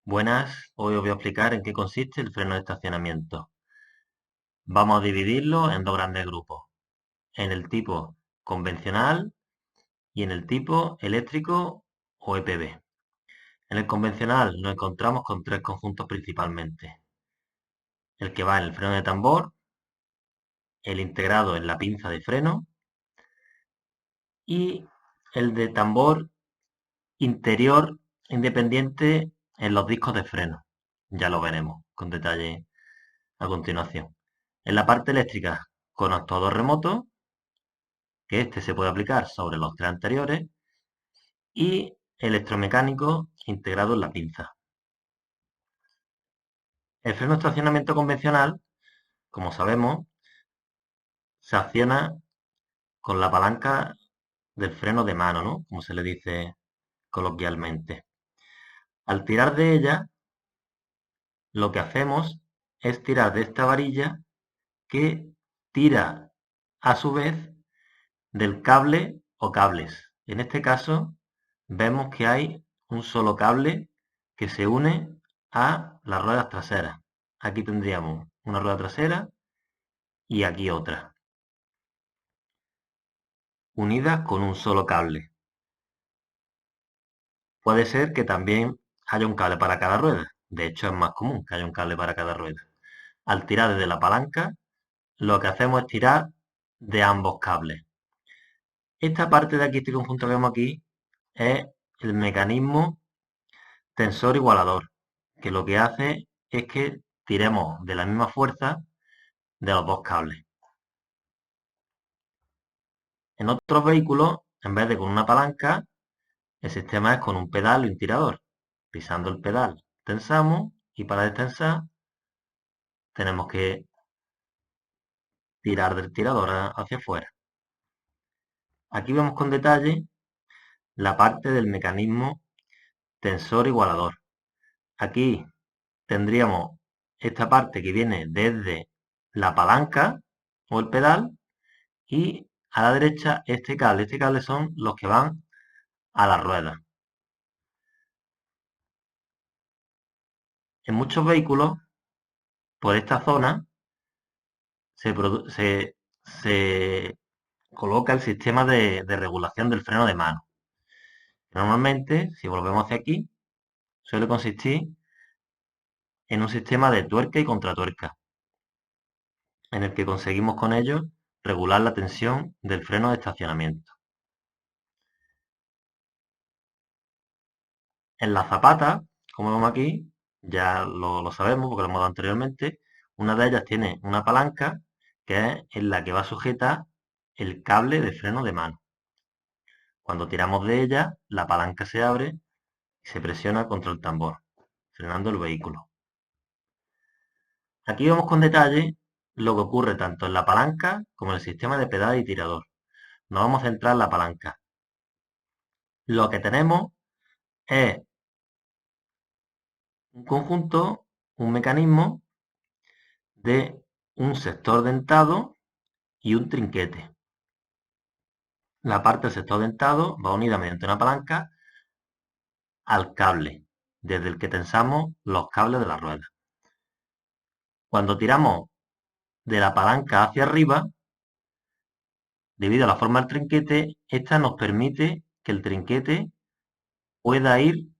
Buenas, hoy os voy a explicar en qué consiste el freno de estacionamiento. Vamos a dividirlo en dos grandes grupos, en el tipo convencional y en el tipo eléctrico o EPB. En el convencional nos encontramos con tres conjuntos principalmente. El que va en el freno de tambor, el integrado en la pinza de freno y el de tambor interior independiente en los discos de freno. Ya lo veremos con detalle a continuación. En la parte eléctrica, con actuador remoto, que este se puede aplicar sobre los tres anteriores, y electromecánico integrado en la pinza. El freno de estacionamiento convencional, como sabemos, se acciona con la palanca del freno de mano, ¿no? Como se le dice coloquialmente. Al tirar de ella, lo que hacemos es tirar de esta varilla que tira a su vez del cable o cables. En este caso, vemos que hay un solo cable que se une a las ruedas traseras. Aquí tendríamos una rueda trasera y aquí otra, unidas con un solo cable. Puede ser que también haya un cable para cada rueda. De hecho, es más común que haya un cable para cada rueda. Al tirar desde la palanca, lo que hacemos es tirar de ambos cables. Esta parte de aquí, este conjunto que vemos aquí, es el mecanismo tensor igualador, que lo que hace es que tiremos de la misma fuerza de los dos cables. En otros vehículos, en vez de con una palanca, el sistema es con un pedal y un tirador. Pisando el pedal, tensamos y para destensar tenemos que tirar del tirador hacia afuera. Aquí vemos con detalle la parte del mecanismo tensor igualador. Aquí tendríamos esta parte que viene desde la palanca o el pedal y a la derecha este cable. Este cable son los que van a la rueda. En muchos vehículos, por esta zona, se coloca el sistema de regulación del freno de mano. Normalmente, si volvemos hacia aquí, suele consistir en un sistema de tuerca y contratuerca, en el que conseguimos con ello regular la tensión del freno de estacionamiento. En las zapatas, como vemos aquí, ya lo sabemos porque lo hemos dado anteriormente, una de ellas tiene una palanca que es en la que va sujeta el cable de freno de mano. Cuando tiramos de ella, la palanca se abre y se presiona contra el tambor, frenando el vehículo. Aquí vemos con detalle lo que ocurre tanto en la palanca como en el sistema de pedal y tirador. Nos vamos a centrar en la palanca. Lo que tenemos es un conjunto, un mecanismo de un sector dentado y un trinquete. La parte del sector dentado va unida mediante una palanca al cable, desde el que tensamos los cables de la rueda. Cuando tiramos de la palanca hacia arriba, debido a la forma del trinquete, esta nos permite que el trinquete pueda ir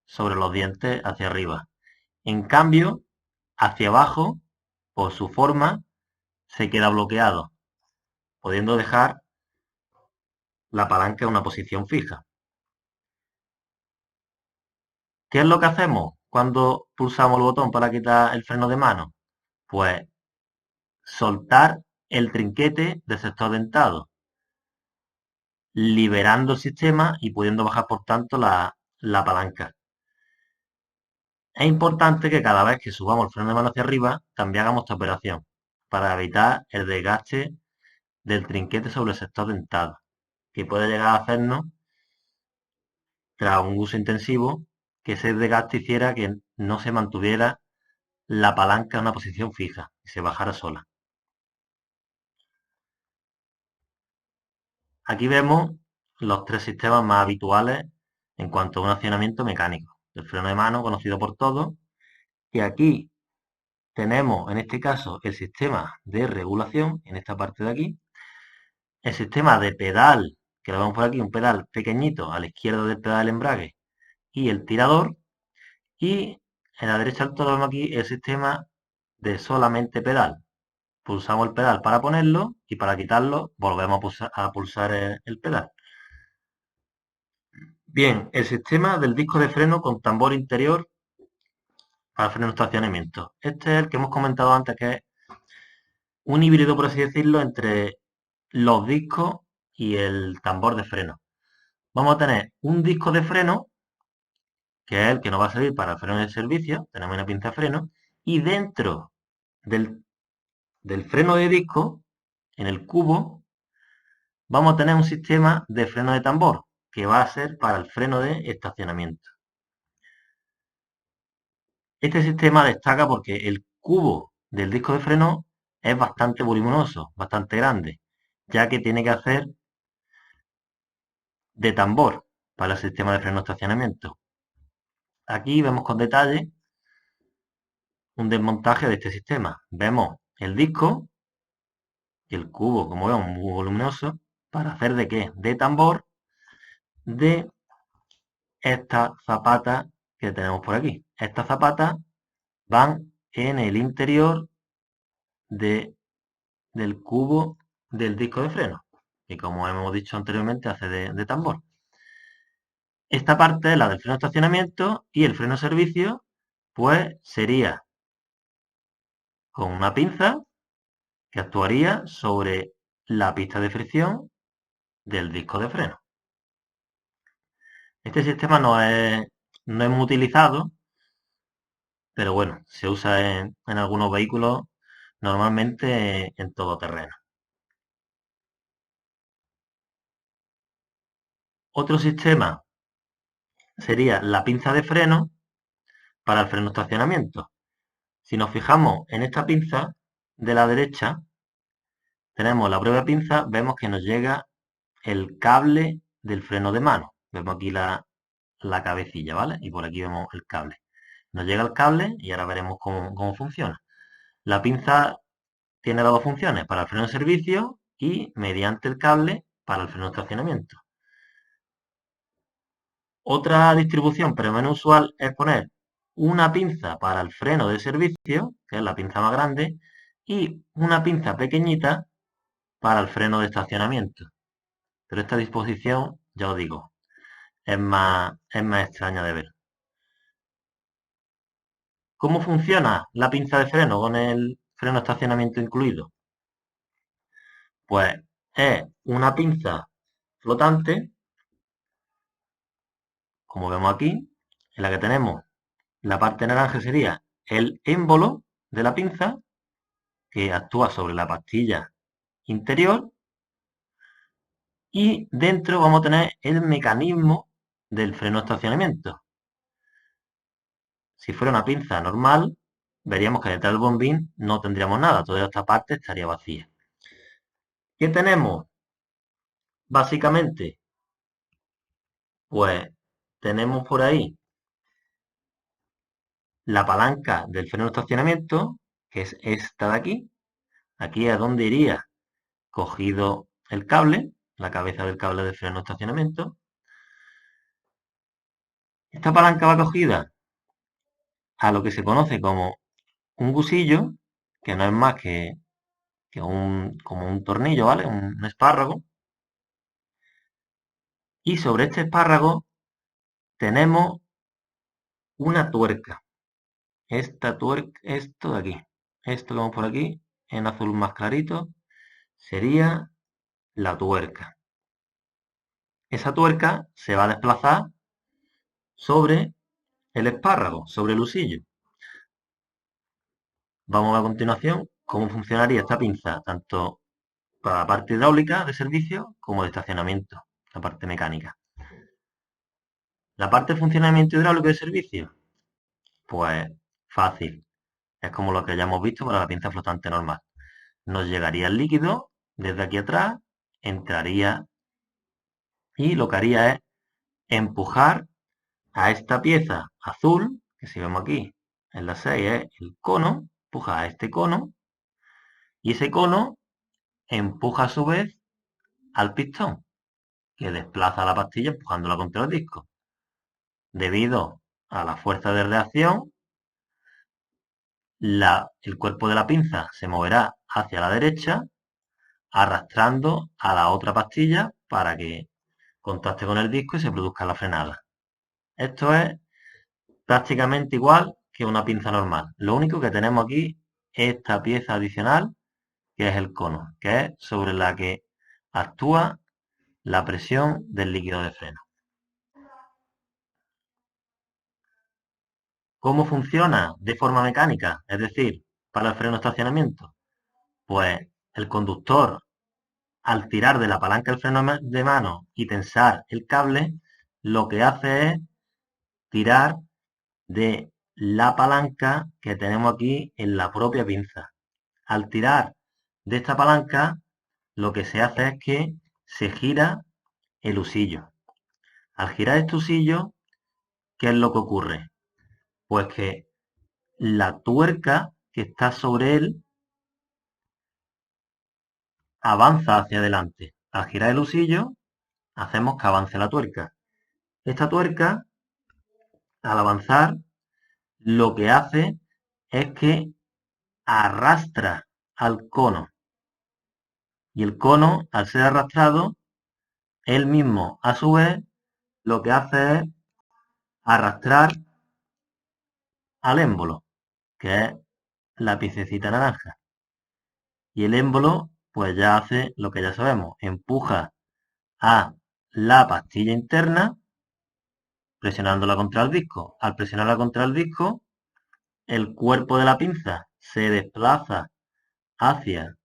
sobre los dientes hacia arriba. En cambio, hacia abajo, por su forma, se queda bloqueado, pudiendo dejar la palanca en una posición fija. ¿Qué es lo que hacemos cuando pulsamos el botón para quitar el freno de mano? Pues soltar el trinquete del sector dentado, liberando el sistema y pudiendo bajar por tanto la palanca. Es importante que cada vez que subamos el freno de mano hacia arriba, también hagamos esta operación para evitar el desgaste del trinquete sobre el sector dentado, que puede llegar a hacernos, tras un uso intensivo, que ese desgaste hiciera que no se mantuviera la palanca en una posición fija y se bajara sola. Aquí vemos los tres sistemas más habituales en cuanto a un accionamiento mecánico. del freno de mano, conocido por todos. Y aquí tenemos, en este caso, el sistema de regulación, en esta parte de aquí, el sistema de pedal, que lo vemos por aquí, un pedal pequeñito a la izquierda del pedal del embrague y el tirador, y en la derecha del todo vemos aquí el sistema de solamente pedal. Pulsamos el pedal para ponerlo y para quitarlo volvemos a pulsar el pedal. Bien, el sistema del disco de freno con tambor interior para freno de estacionamiento. Este es el que hemos comentado antes, que es un híbrido, por así decirlo, entre los discos y el tambor de freno. Vamos a tener un disco de freno, que es el que nos va a servir para el freno de servicio, tenemos una pinza de freno, y dentro del freno de disco, en el cubo, vamos a tener un sistema de freno de tambor, que va a ser para el freno de estacionamiento. Este sistema destaca porque el cubo del disco de freno es bastante voluminoso, bastante grande, ya que tiene que hacer de tambor para el sistema de freno de estacionamiento. Aquí vemos con detalle un desmontaje de este sistema. Vemos el disco y el cubo, como vemos, muy voluminoso, para hacer de qué? De tambor de estas zapatas que tenemos por aquí. Estas zapatas van en el interior del cubo del disco de freno, y como hemos dicho anteriormente, hace de tambor. Esta parte, la del freno de estacionamiento, y el freno de servicio, pues sería con una pinza que actuaría sobre la pista de fricción del disco de freno. Este sistema no es muy utilizado, pero bueno, se usa en algunos vehículos, normalmente en todo terreno. Otro sistema sería la pinza de freno para el freno de estacionamiento. Si nos fijamos en esta pinza de la derecha, tenemos la propia pinza, vemos que nos llega el cable del freno de mano. Vemos aquí la cabecilla, ¿vale? Y por aquí vemos el cable. Nos llega el cable y ahora veremos cómo funciona. La pinza tiene las dos funciones, para el freno de servicio y mediante el cable para el freno de estacionamiento. Otra distribución, pero menos usual, es poner una pinza para el freno de servicio, que es la pinza más grande, y una pinza pequeñita para el freno de estacionamiento. Pero esta disposición, ya os digo, es más extraña de ver. ¿Cómo funciona la pinza de freno con el freno de estacionamiento incluido? Pues es una pinza flotante, como vemos aquí, en la que tenemos la parte naranja sería el émbolo de la pinza, que actúa sobre la pastilla interior, y dentro vamos a tener el mecanismo del freno de estacionamiento. Si fuera una pinza normal, veríamos que detrás del bombín no tendríamos nada, toda esta parte estaría vacía. ¿Qué tenemos? Básicamente, pues tenemos por ahí la palanca del freno de estacionamiento, que es esta de aquí. Aquí es donde iría cogido el cable, la cabeza del cable de freno de estacionamiento. Esta palanca va cogida a lo que se conoce como un gusillo, que no es más que como un tornillo, ¿vale? Un espárrago. Y sobre este espárrago tenemos una tuerca. Esta tuerca, esto de aquí, esto que vemos por aquí, en azul más clarito, sería la tuerca. Esa tuerca se va a desplazar sobre el espárrago, sobre el husillo. Vamos a continuación cómo funcionaría esta pinza, tanto para la parte hidráulica de servicio como de estacionamiento, la parte mecánica. La parte de funcionamiento hidráulico de servicio, pues fácil. Es como lo que ya hemos visto para la pinza flotante normal. Nos llegaría el líquido desde aquí atrás, entraría y lo que haría es empujar a esta pieza azul, que si vemos aquí en la 6 es el cono, empuja a este cono, y ese cono empuja a su vez al pistón, que desplaza la pastilla empujándola contra el disco. Debido a la fuerza de reacción, el cuerpo de la pinza se moverá hacia la derecha, arrastrando a la otra pastilla para que contacte con el disco y se produzca la frenada. Esto es prácticamente igual que una pinza normal. Lo único que tenemos aquí es esta pieza adicional, que es el cono, que es sobre la que actúa la presión del líquido de freno. ¿Cómo funciona de forma mecánica? Es decir, para el freno de estacionamiento. Pues el conductor, al tirar de la palanca del freno de mano y tensar el cable, lo que hace es tirar de la palanca que tenemos aquí en la propia pinza. Al tirar de esta palanca, lo que se hace es que se gira el husillo. Al girar este husillo, ¿qué es lo que ocurre? Pues que la tuerca que está sobre él avanza hacia adelante. Al girar el husillo, hacemos que avance la tuerca. Esta tuerca, al avanzar, lo que hace es que arrastra al cono. Y el cono, al ser arrastrado, él mismo, a su vez, lo que hace es arrastrar al émbolo, que es la piececita naranja. Y el émbolo, pues ya hace lo que ya sabemos, empuja a la pastilla interna presionándola contra el disco. Al presionarla contra el disco, el cuerpo de la pinza se desplaza hacia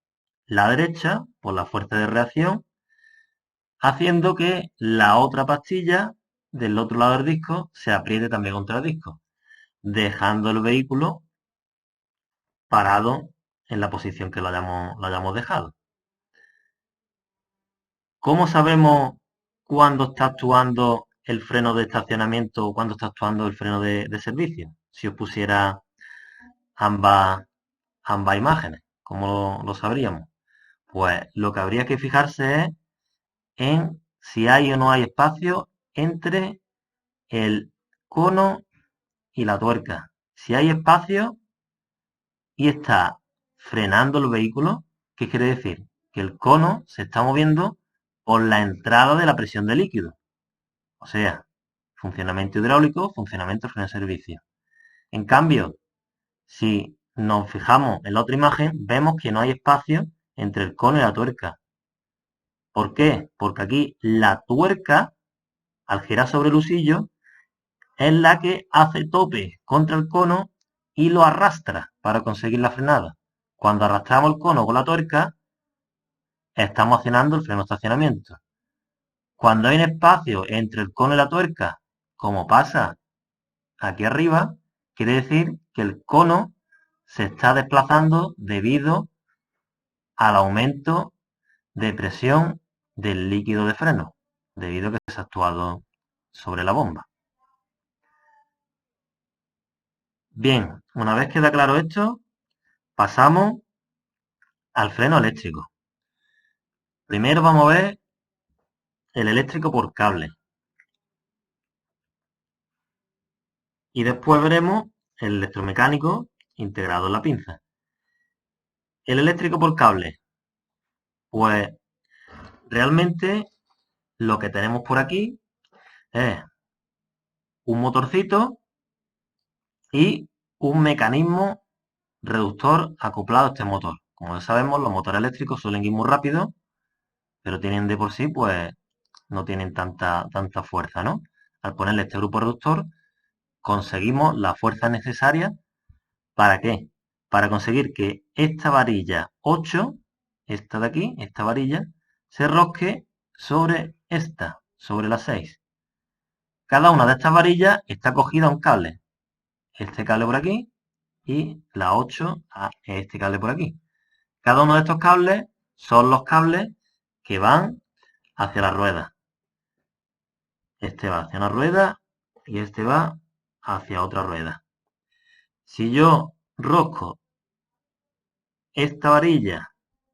la derecha por la fuerza de reacción, haciendo que la otra pastilla del otro lado del disco se apriete también contra el disco, dejando el vehículo parado en la posición que lo hayamos dejado. ¿Cómo sabemos cuándo está actuando el freno de estacionamiento o cuándo está actuando el freno de servicio? Si os pusiera ambas, ambas imágenes, ¿cómo lo sabríamos? Pues lo que habría que fijarse es en si hay o no hay espacio entre el cono y la tuerca. Si hay espacio y está frenando el vehículo, ¿qué quiere decir? Que el cono se está moviendo por la entrada de la presión de líquido. O sea, funcionamiento hidráulico, funcionamiento freno de servicio. En cambio, si nos fijamos en la otra imagen, vemos que no hay espacio entre el cono y la tuerca. ¿Por qué? Porque aquí la tuerca, al girar sobre el husillo, es la que hace tope contra el cono y lo arrastra para conseguir la frenada. Cuando arrastramos el cono con la tuerca, estamos accionando el freno de estacionamiento. Cuando hay un espacio entre el cono y la tuerca, como pasa aquí arriba, quiere decir que el cono se está desplazando debido al aumento de presión del líquido de freno, debido a que se ha actuado sobre la bomba. Bien, una vez queda claro esto, pasamos al freno eléctrico. Primero vamos a ver el eléctrico por cable. Y después veremos el electromecánico integrado en la pinza. El eléctrico por cable. Pues realmente lo que tenemos por aquí es un motorcito y un mecanismo reductor acoplado a este motor. Como ya sabemos, los motores eléctricos suelen ir muy rápido, pero tienen de por sí, pues, no tienen tanta fuerza, ¿no? Al ponerle este grupo reductor, conseguimos la fuerza necesaria. ¿Para qué? Para conseguir que esta varilla 8, esta de aquí, esta varilla, se rosque sobre esta, sobre la 6. Cada una de estas varillas está cogida a un cable. Este cable por aquí y la 8 a este cable por aquí. Cada uno de estos cables son los cables que van hacia la rueda. Este va hacia una rueda y este va hacia otra rueda. Si yo rosco esta varilla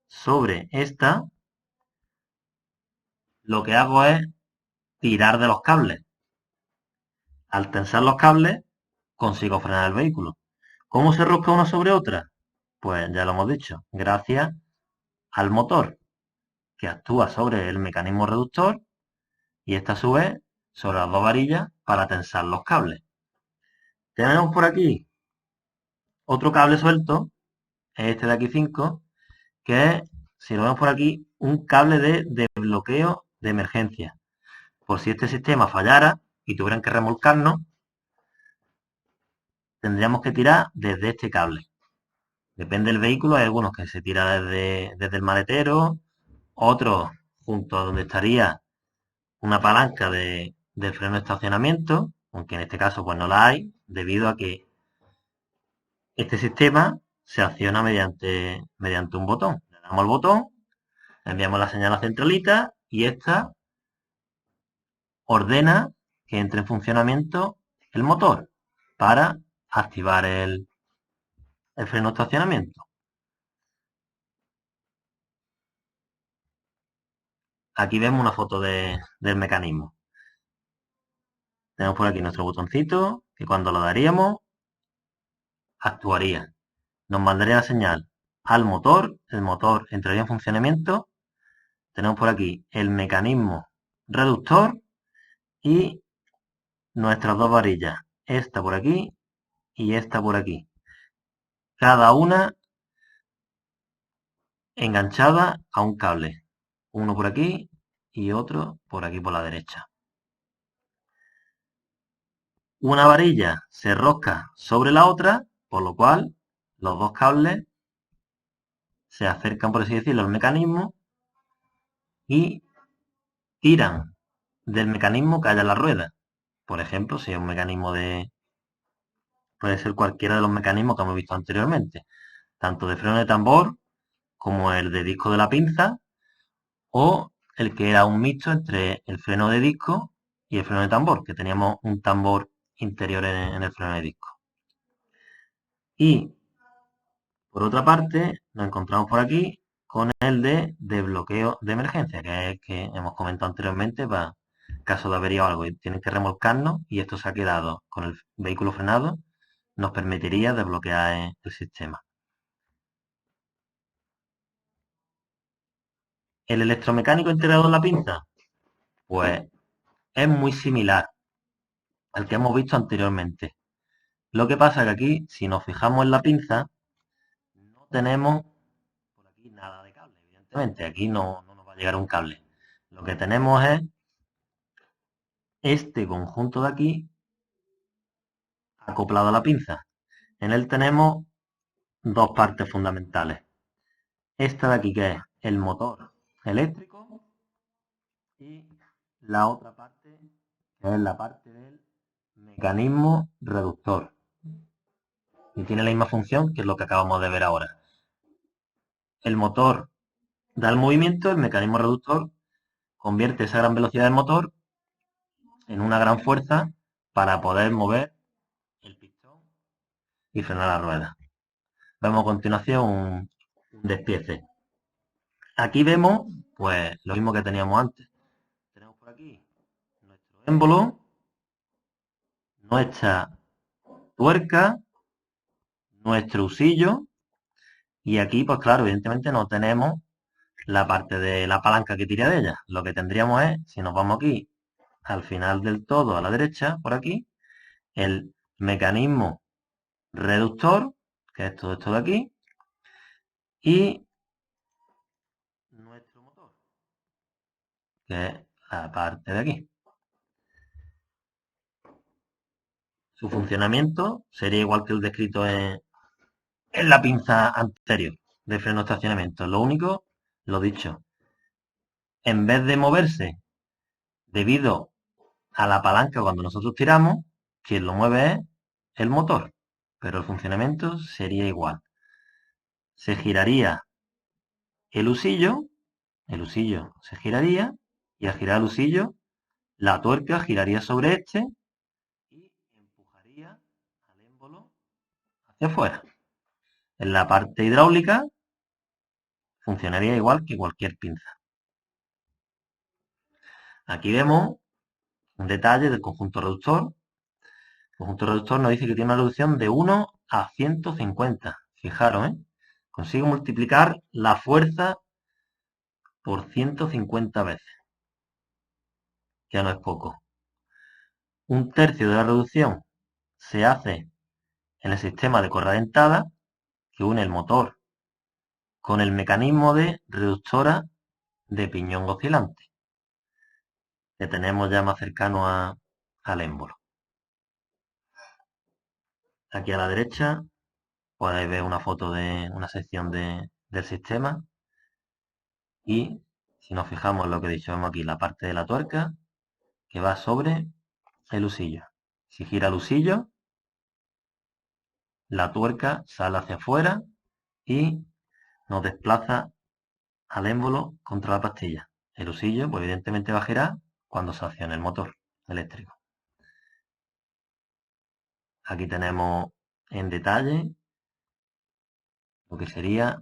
sobre esta, lo que hago es tirar de los cables. Al tensar los cables, consigo frenar el vehículo. ¿Cómo se rosca una sobre otra? Pues ya lo hemos dicho, gracias al motor, que actúa sobre el mecanismo reductor y esta a su vez sobre las dos varillas para tensar los cables. Tenemos por aquí otro cable suelto, este de aquí 5, que es, si lo vemos por aquí, un cable de desbloqueo de emergencia. Por si este sistema fallara y tuvieran que remolcarnos, tendríamos que tirar desde este cable. Depende del vehículo, hay algunos que se tira desde el maletero, otros junto a donde estaría una palanca del freno de estacionamiento, aunque en este caso pues no la hay, debido a que este sistema se acciona mediante un botón. Le damos al botón, enviamos la señal a la centralita y esta ordena que entre en funcionamiento el motor para activar el freno de estacionamiento. Aquí vemos una foto del mecanismo. Tenemos por aquí nuestro botoncito que cuando lo daríamos actuaría. Nos mandaría la señal al motor, el motor entraría en funcionamiento. Tenemos por aquí el mecanismo reductor y nuestras dos varillas, esta por aquí y esta por aquí. Cada una enganchada a un cable. Uno por aquí y otro por aquí por la derecha. Una varilla se rosca sobre la otra, por lo cual los dos cables se acercan, por así decirlo, al mecanismo y tiran del mecanismo que haya en la rueda. Por ejemplo, si es un mecanismo puede ser cualquiera de los mecanismos que hemos visto anteriormente, tanto de freno de tambor como el de disco de la pinza o el que era un mixto entre el freno de disco y el freno de tambor, que teníamos un tambor interior en el freno de disco. Y por otra parte, nos encontramos por aquí con el de desbloqueo de emergencia, que es el que hemos comentado anteriormente para caso de avería o algo y tienen que remolcarnos y esto se ha quedado con el vehículo frenado, nos permitiría desbloquear el sistema. ¿El electromecánico integrado en la pinza? Pues es muy similar al que hemos visto anteriormente. Lo que pasa es que aquí, si nos fijamos en la pinza, no tenemos por aquí nada de cable, evidentemente. Aquí no nos va a llegar un cable. Lo que tenemos es este conjunto de aquí acoplado a la pinza. En él tenemos dos partes fundamentales. Esta de aquí que es el motor eléctrico y la otra parte que es la parte del mecanismo reductor. Y tiene la misma función que es lo que acabamos de ver ahora. El motor da el movimiento, el mecanismo reductor convierte esa gran velocidad del motor en una gran fuerza para poder mover el pistón y frenar la rueda. Vemos a continuación un despiece. Aquí vemos pues lo mismo que teníamos antes. Tenemos por aquí nuestro émbolo, nuestra tuerca, nuestro usillo y aquí pues claro, evidentemente no tenemos la parte de la palanca que tira de ella. Lo que tendríamos es, si nos vamos aquí al final del todo a la derecha, por aquí, el mecanismo reductor, que es todo esto de aquí, y nuestro motor, que es la parte de aquí. Su funcionamiento sería igual que el descrito en la pinza anterior de freno de estacionamiento. Lo único, lo dicho, en vez de moverse debido a la palanca cuando nosotros tiramos, quien lo mueve es el motor, pero el funcionamiento sería igual. Se giraría el usillo se giraría y al girar el usillo la tuerca giraría sobre este hacia afuera. En la parte hidráulica funcionaría igual que cualquier pinza. Aquí vemos un detalle del conjunto reductor. El conjunto reductor nos dice que tiene una reducción de 1 a 150. Fijaros, ¿eh? Consigo multiplicar la fuerza por 150 veces. Ya no es poco. Un tercio de la reducción se hace en el sistema de correa dentada que une el motor con el mecanismo de reductora de piñón oscilante, que tenemos ya más cercano al émbolo. Aquí a la derecha podéis ver una foto de una sección del sistema y si nos fijamos en lo que he dicho, vemos aquí la parte de la tuerca que va sobre el husillo. Si gira el husillo, la tuerca sale hacia afuera y nos desplaza al émbolo contra la pastilla. El husillo, pues evidentemente va a girar cuando se accione el motor eléctrico. Aquí tenemos en detalle lo que sería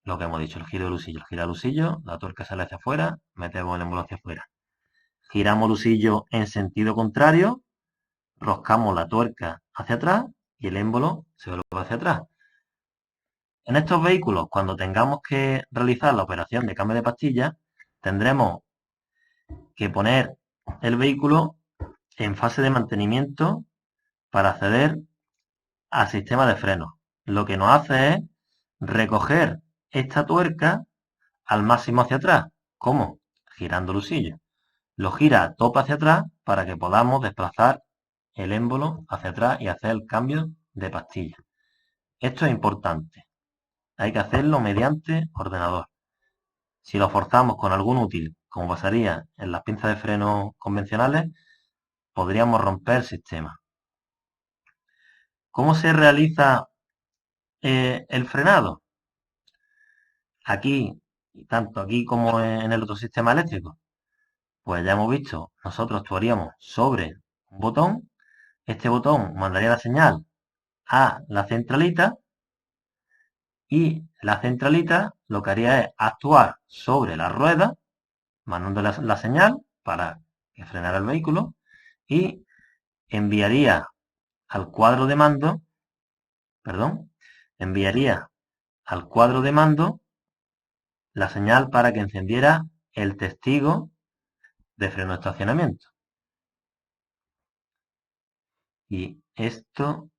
lo que hemos dicho, el giro del husillo. El giro del husillo, la tuerca sale hacia afuera, metemos el émbolo hacia afuera. Giramos el husillo en sentido contrario, roscamos la tuerca hacia atrás y el émbolo se vuelve hacia atrás. En estos vehículos, cuando tengamos que realizar la operación de cambio de pastilla, tendremos que poner el vehículo en fase de mantenimiento para acceder al sistema de frenos. Lo que nos hace es recoger esta tuerca al máximo hacia atrás. ¿Cómo? Girando el husillo. Lo gira a tope hacia atrás para que podamos desplazar el émbolo hacia atrás y hacer el cambio de pastilla. Esto es importante. Hay que hacerlo mediante ordenador. Si lo forzamos con algún útil, como pasaría en las pinzas de freno convencionales, podríamos romper el sistema. ¿Cómo se realiza el frenado? Aquí, tanto aquí como en el otro sistema eléctrico, pues ya hemos visto, nosotros actuaríamos sobre un botón. Este botón mandaría la señal a la centralita y la centralita lo que haría es actuar sobre la rueda, mandando la señal para que frenara el vehículo y enviaría al cuadro de mando, enviaría al cuadro de mando la señal para que encendiera el testigo de freno de estacionamiento. Y esto